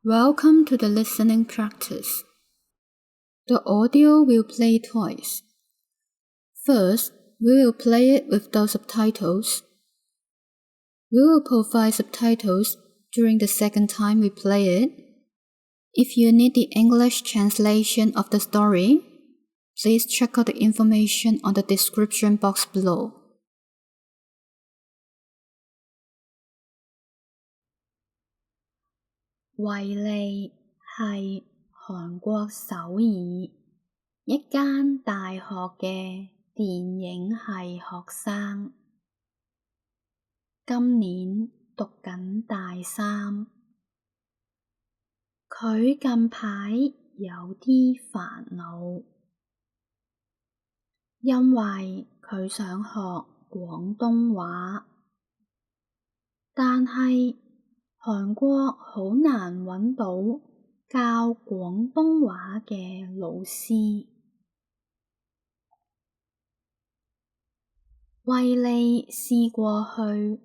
Welcome to the listening practice. The audio will play twice. First, we will play it with those subtitles. We will provide subtitles during the second time we play it. If you need the English translation of the story, please check out the information on the description box below. 維利係韓國首爾一間大學嘅電影系學生，今年讀緊大三。佢近排有啲煩惱，因為佢想學廣東話，但係韓國好難揾到教廣東話嘅老師。維利試過去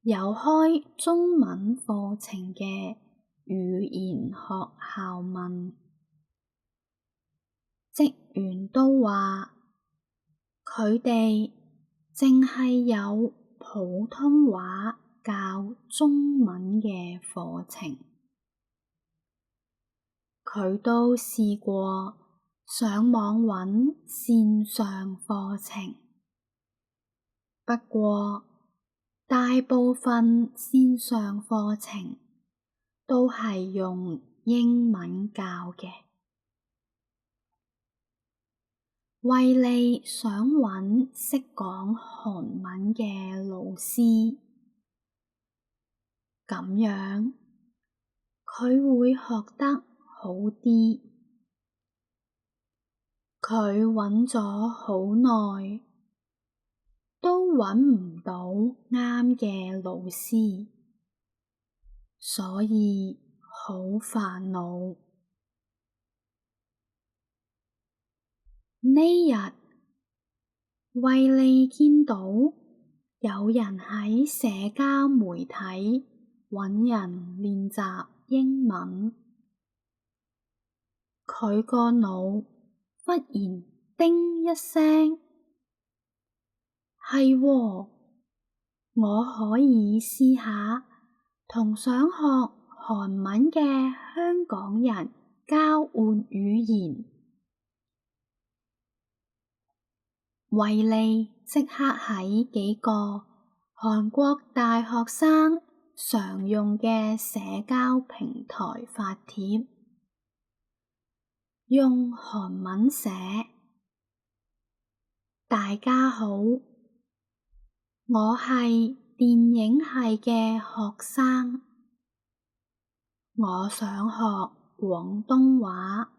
有開中文課程嘅語言學校問，職員都話佢哋淨係有普通話教中文嘅課程。佢都試過上網揾線上課程，不過大部分線上課程都係用英文教嘅。維利想揾識講韓文嘅老師，咁樣佢會學得好啲。佢揾咗好耐，都揾唔到啱嘅老師，所以好煩惱。呢日，維利見到有人喺社交媒體揾人練習英文，佢個腦忽然叮一聲，係喎，我可以試下同想學韓文嘅香港人交換語言。維利即刻喺幾個韓國大學生常用嘅社交平台發帖，用韓文寫：大家好，我係電影系嘅學生，我想學廣東話。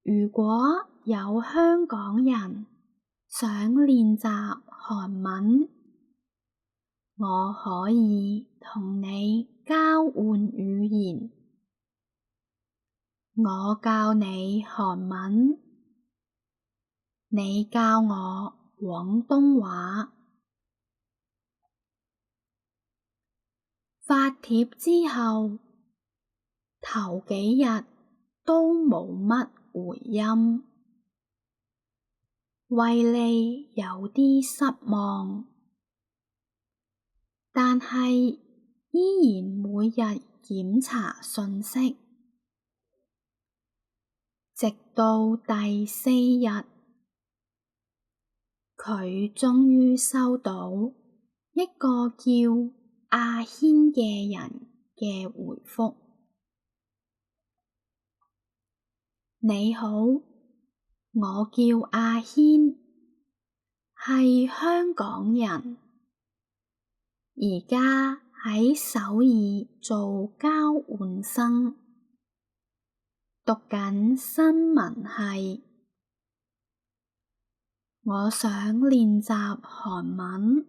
如果有香港人想練習韓文，我可以同你交換語言。我教你韓文，你教我廣東話。發帖之後，頭幾日都冇乜回音，維利有啲失望，但係依然每日檢查訊息，直到第4日，佢終於收到一個叫阿軒嘅人嘅回覆：你好，我叫阿軒，係香港人，而家喺首爾做交換生，讀緊新聞系。我想練習韓文，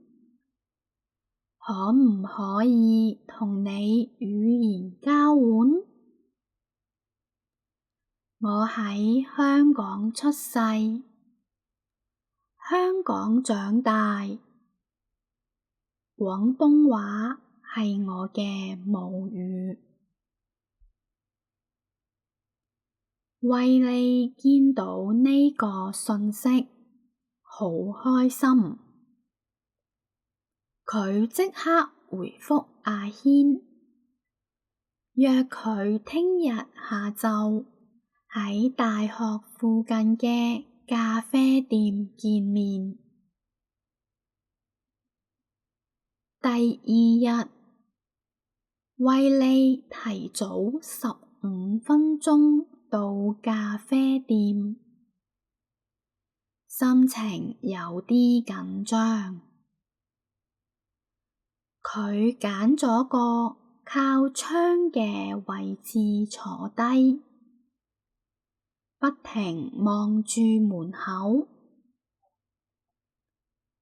可唔可以同你語言交換？我喺香港出世，香港長大，廣東話係我嘅母語。惠利見到呢個訊息，好開心。佢即刻回覆阿軒，約佢聽日下晝喺大學附近嘅咖啡店見面。第二日，惠利提早15分鐘到咖啡店，心情有啲緊張。佢揀咗個靠窗嘅位置坐低，不停望住門口。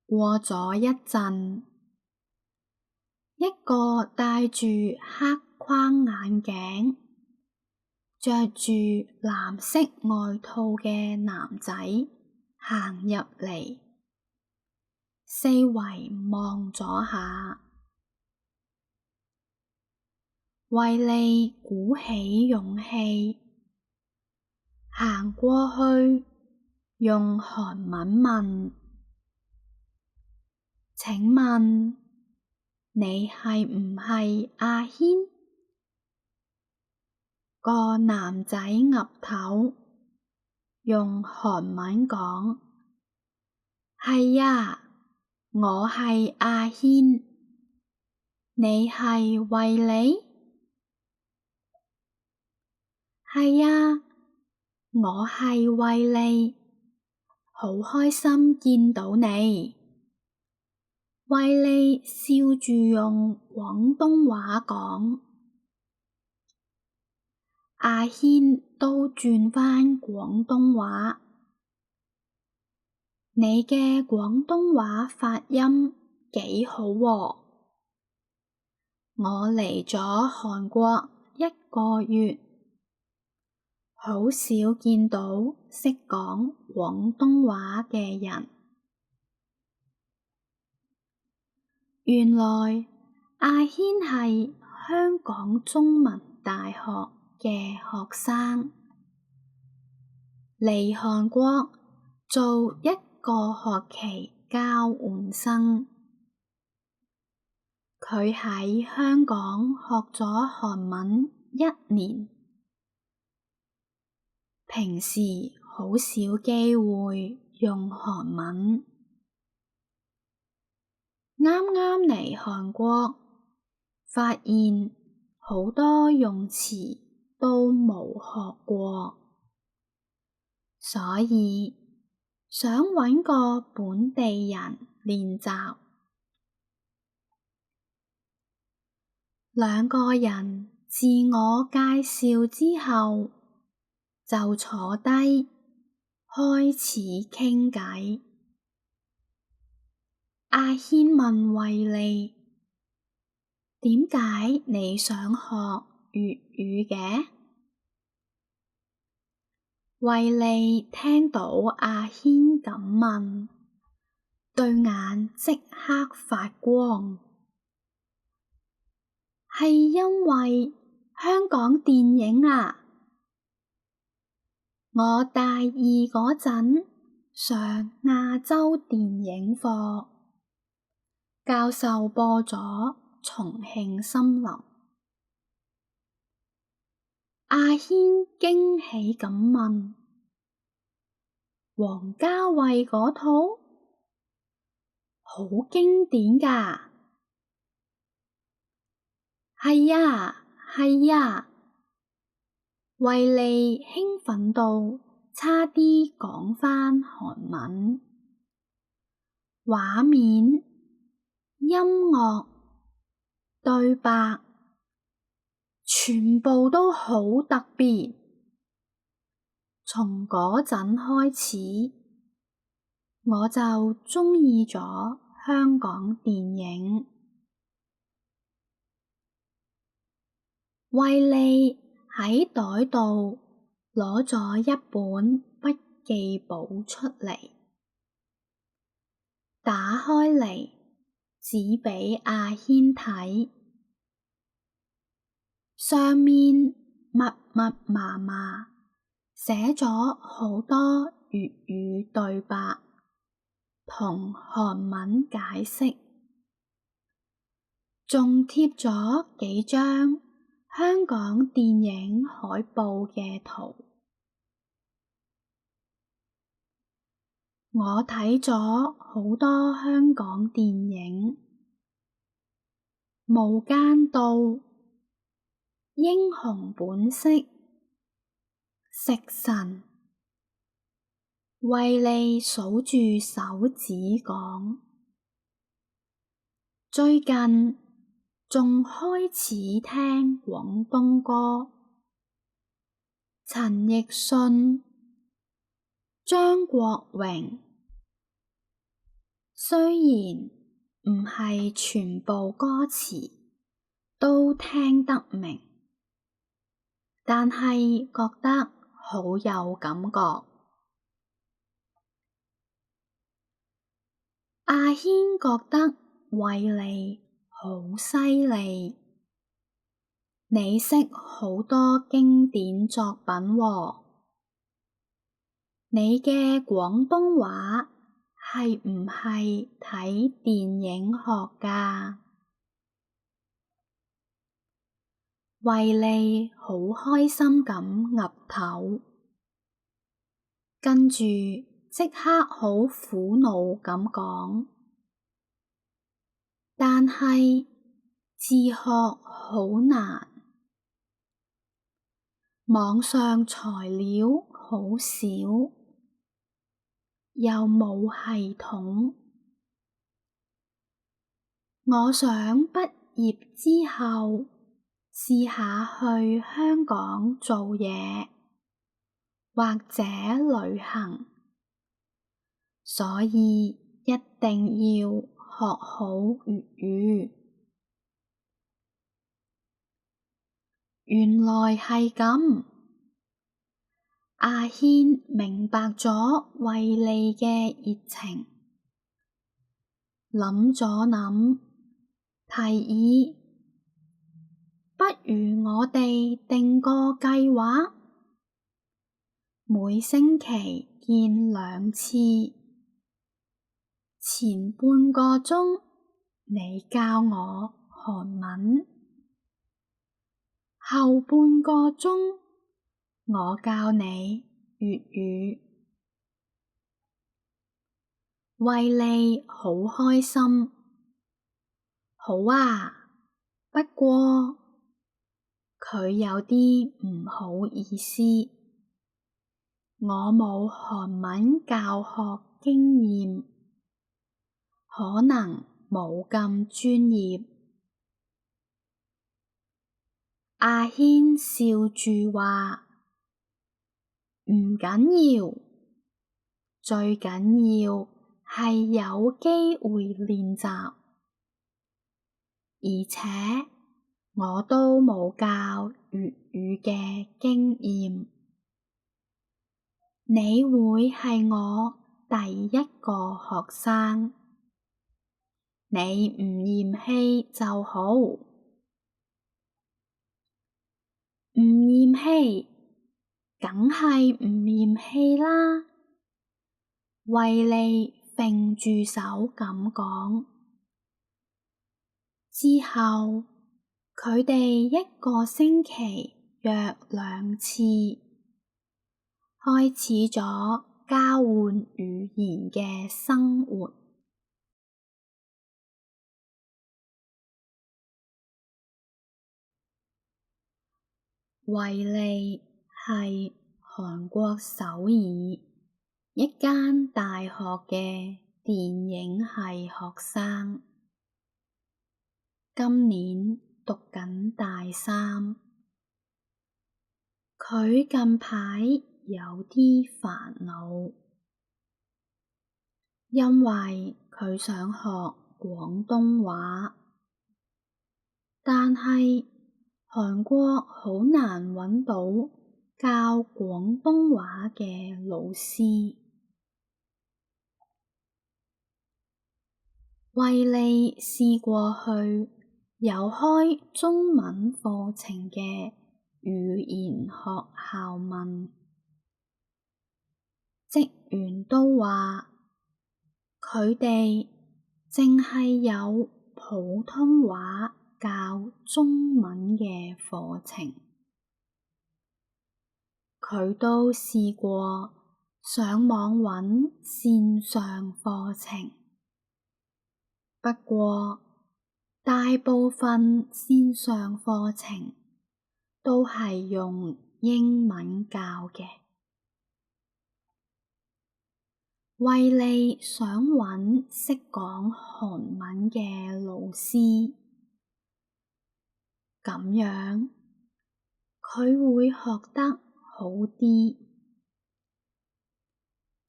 過咗一陣，一個戴住黑框眼鏡、着住藍色外套嘅男仔行入嚟，四圍望咗下。惠利鼓起勇氣，行過去，用韓文問：請問你係唔係阿軒？個男仔岌頭，用韓文講：係呀，我係阿軒。你係惠利？係呀，我係惠利，好開心見到你。惠利笑住用廣東話講，阿軒都轉返廣東話。你嘅廣東話發音幾好喎。我嚟咗韓國1個月，好少見到識講廣東話嘅人。原來阿軒係香港中文大學嘅學生，嚟韓國做1個學期交換生。佢喺香港學咗韓文1年，平時好少機會用韓文。啱啱嚟韓國，發現好多用詞都冇學過，所以想搵個本地人練習。2個人自我介紹之後，就坐低開始傾偈。阿軒問惠利：點解你想學粵語嘅？惠利聽到阿軒咁問，對眼即刻發光。係因為香港電影啊！我大二嗰陣上亞洲電影課，教授播咗《重慶森林》。阿軒驚喜咁問：王家衛嗰套？好經典㗎！係呀，係呀，惠利興奮到差啲講返韓文。畫面、音樂、對白，全部都好特別。從嗰陣開始，我就鍾意咗香港電影。惠利喺袋度攞咗一本筆記簿出嚟，打開嚟指畀阿軒睇，上面密密麻麻寫咗好多粵語對白同韓文解釋，仲貼咗幾張香港電影海報嘅圖。我睇咗好多香港電影，無間道、英雄本色、食神，為你數住手指講。最近仲開始聽廣東歌，陳奕迅、張國榮，雖然唔係全部歌詞都聽得明，但係覺得好有感覺。阿軒覺得維尼好犀利，你識好多經典作品喎。你嘅廣東話係唔係睇電影學㗎？維尼好開心咁岌頭，跟住即刻好苦惱咁講，但係自學好難，網上材料好少，又冇系統。我想畢業之後試下去香港做嘢，或者旅行，所以一定要學好粵語。原來係咁，阿軒明白咗維尼嘅熱情，諗咗諗，提議，不如我哋定個計劃，每星期見2次，前半個鐘你教我韓文，後半個鐘我教你粵語。維尼好開心，好啊，不過佢有啲唔好意思，我冇韓文教學經驗，可能冇咁專業。阿軒笑住話，唔緊要，最緊要係有機會練習，而且我都冇教粵語嘅經驗，你會係我第一個學生，你唔嫌棄就好。唔嫌棄，梗係唔嫌棄啦。維尼揈住手咁講，之後佢哋一個星期約2次，開始咗交換語言嘅生活。維尼係韓國首爾一間大學嘅電影系學生，今年讀緊大3。佢近排有啲煩惱，因為佢想學廣東話，但係韓國好難揾到教廣東話嘅老師。維尼試過去有開中文課程嘅語言學校問，職員都話佢哋淨係有普通話教中文嘅課程，佢都試過上網揾線上課程，不過大部分線上課程都係用英文教嘅。惠利想揾識講韓文嘅老師，咁樣佢會學得好啲。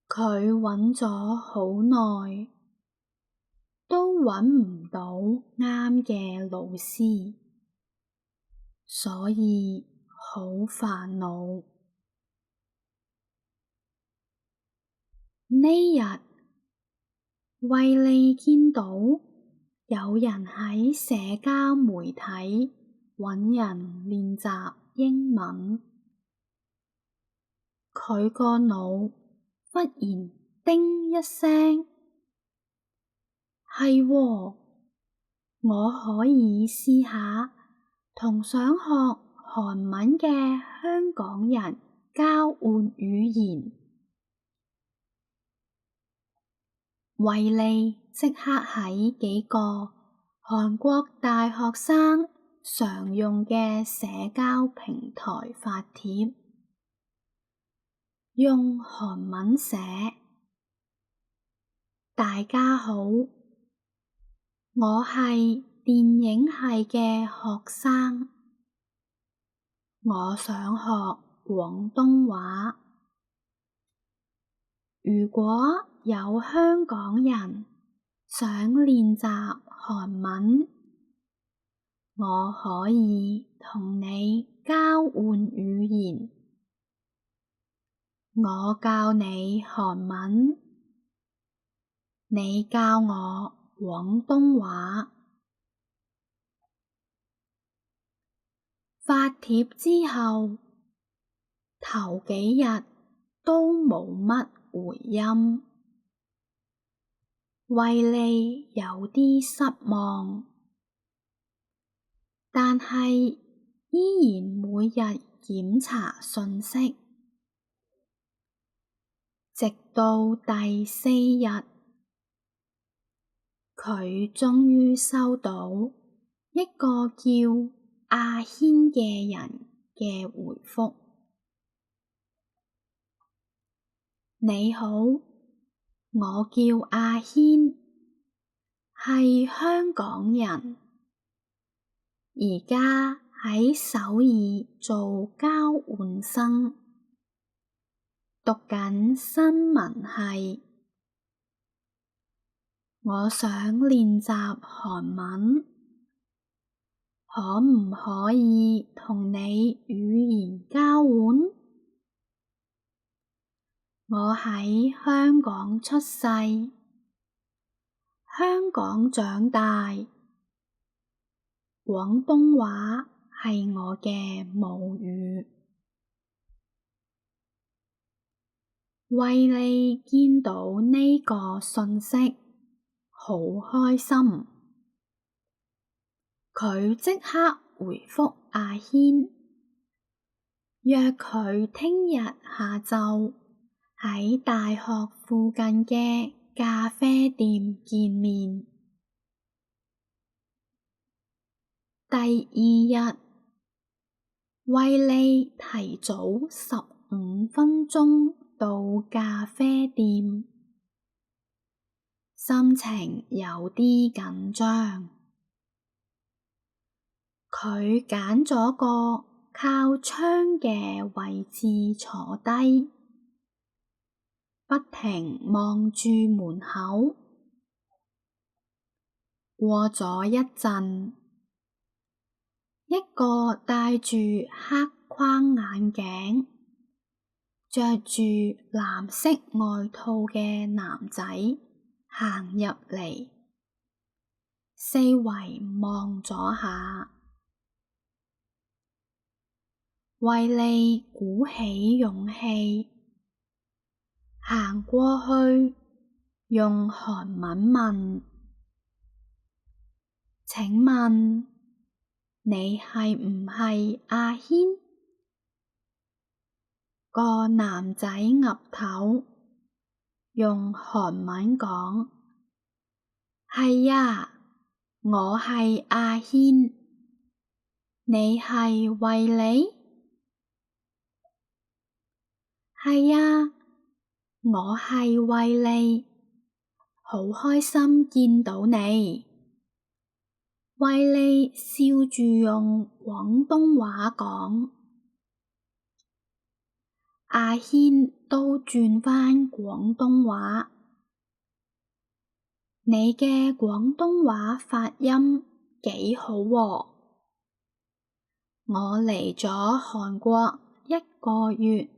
佢揾咗好耐，都揾唔到啱嘅老師，所以好煩惱。呢日，惠利見到有人喺社交媒體揾人練習英文，佢個腦忽然叮一聲，係喎，我可以試下同想學韓文嘅香港人交換語言。惠利即刻喺幾個韓國大學生常用嘅社交平台發帖，用韓文寫：大家好，我係電影系嘅學生，我想學廣東話。如果有香港人想練習韓文，我可以同你交換語言，我教你韓文，你教我廣東話。發帖之後，頭幾日都冇乜回音，惠利有啲失望，但係依然每日檢查信息，直到第4日，佢終於收到一個叫阿軒嘅人嘅回覆：你好，我叫阿軒，係香港人，而家喺首爾做交換生，讀緊新聞系。我想練習韓文，可唔可以同你語言交換？我喺香港出世，香港長大，廣東話係我嘅母語。惠利見到呢個信息，好開心，佢即刻回覆阿軒，約佢聽日下晝喺大學附近嘅咖啡店見面。第二日，惠利提早15分鐘到咖啡店，心情有啲緊張。佢揀咗個靠窗嘅位置坐低，不停望住門口。過咗一陣，一個戴住黑框眼鏡、着住藍色外套嘅男仔行入嚟，四圍望咗下。惠利鼓起勇氣行過去，用韓文問：請問你係唔係阿軒？個男仔岌頭，用韓文講：係呀，我係阿軒。你係惠利？係呀，我係惠利，好開心見到你。惠利笑住用廣東話講，阿軒都轉返廣東話。你嘅廣東話發音幾好喎。我嚟咗韓國1個月，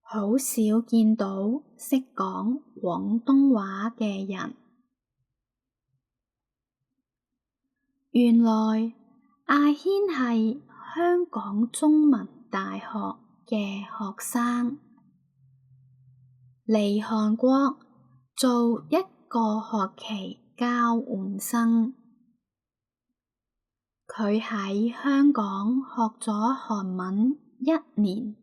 好少見到識講廣東話嘅人。原來阿軒係香港中文大學嘅學生，嚟韓國做1個學期交換生。佢喺香港學咗韓文1年，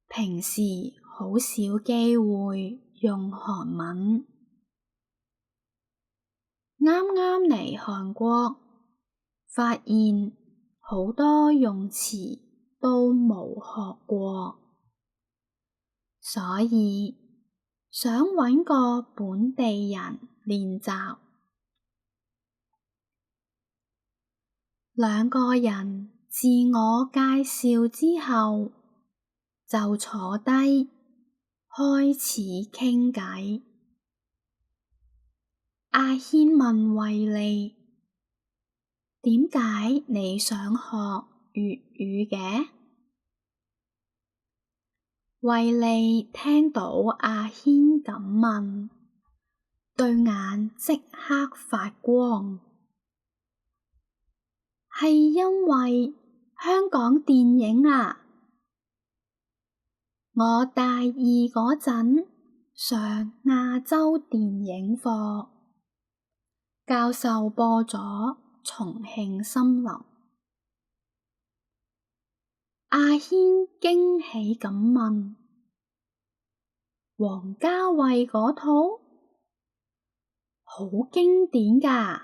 平時好少機會用韓文。啱啱嚟韓國，發現好多用詞都冇學過，所以想搵個本地人練習。2個人自我介紹之後，就坐低開始傾偈。阿軒問惠利：點解你想學粵語嘅？惠利聽到阿軒咁問，對眼即刻發光。係因為香港電影啊！我大二嗰陣上亞洲電影課，教授播咗《重慶森林》。阿軒驚喜咁問：王家衛嗰套？好經典㗎！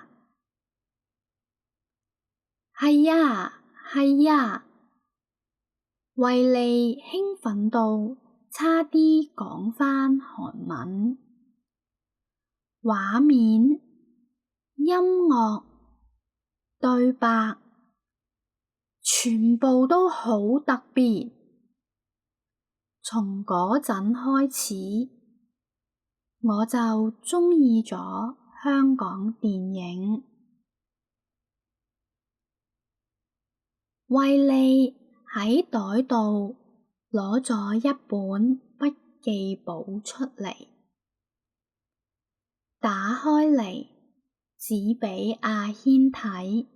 係呀，係呀，惠利興奮到差啲講返韓文。畫面、音樂、對白，全部都好特別。從嗰陣開始，我就鍾意咗香港電影。惠利喺袋度攞咗一本筆記簿出嚟，打開嚟指畀阿軒睇，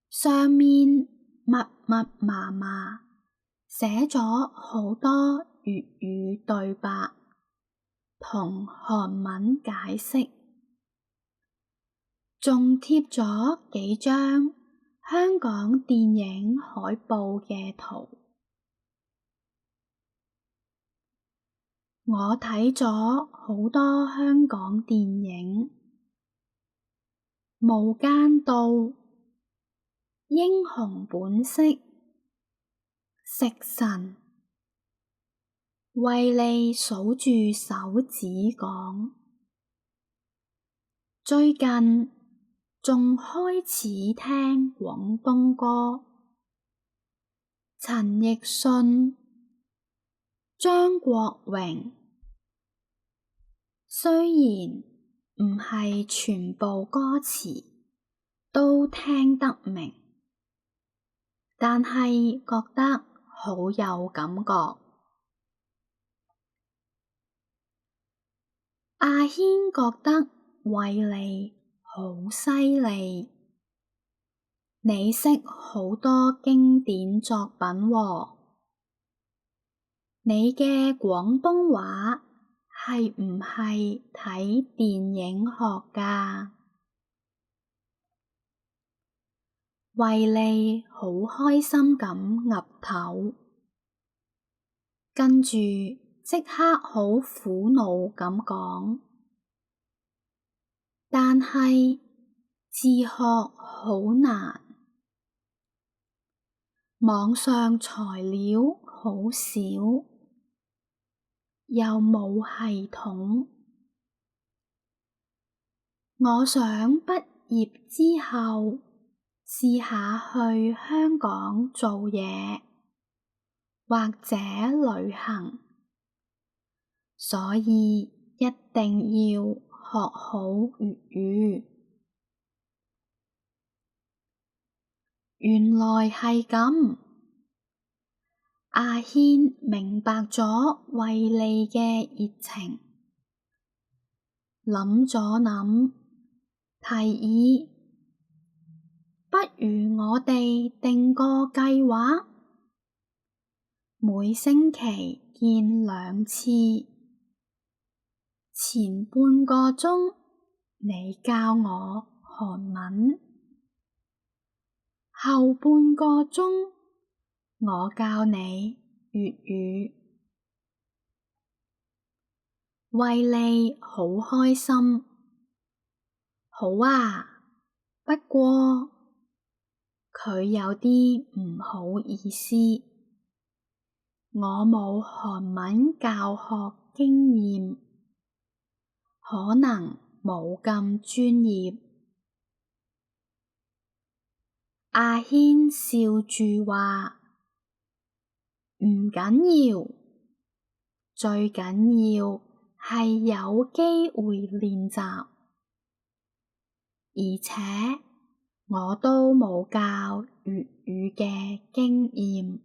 上面密密麻麻寫咗好多粵語對白同韓文解釋，仲貼咗幾張香港電影海報嘅圖。我睇咗好多香港電影，無間道、英雄本色、食神。惠利數住手指講，最近仲開始聽廣東歌，陳奕迅、張國榮。雖然唔係全部歌詞都聽得明，但係覺得好有感覺。阿軒覺得惠利好犀利，你識好多經典作品喎。你嘅廣東話係唔係睇電影學㗎？維利好開心咁岌頭，跟住即刻好苦惱咁講，但係自學好難，網上材料好少，又冇系統。我想畢業之後試下去香港做嘢，或者旅行，所以一定要學好粵語。原來係咁，阿軒明白咗維利嘅熱情，諗咗諗，提議，不如我哋定個計劃，每星期見2次，前半個鐘你教我韓文，後半個鐘我教你粵語。維利好開心，好啊，不過佢有啲唔好意思，我冇韓文教學經驗，可能冇咁專業。阿軒笑住話，唔緊要，最緊要係有機會練習，而且我都冇教粵語嘅經驗，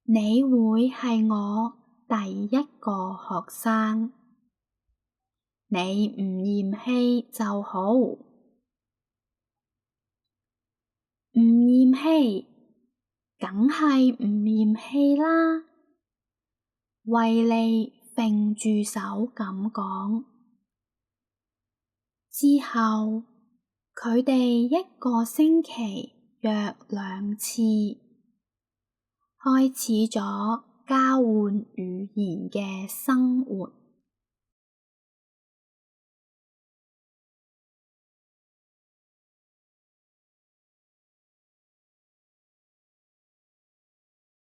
你會係我第一個學生，你唔嫌棄就好。唔嫌棄，梗係唔嫌棄啦。維利揈住手咁講，之後佢哋一個星期約2次，開始咗交換語言嘅生活。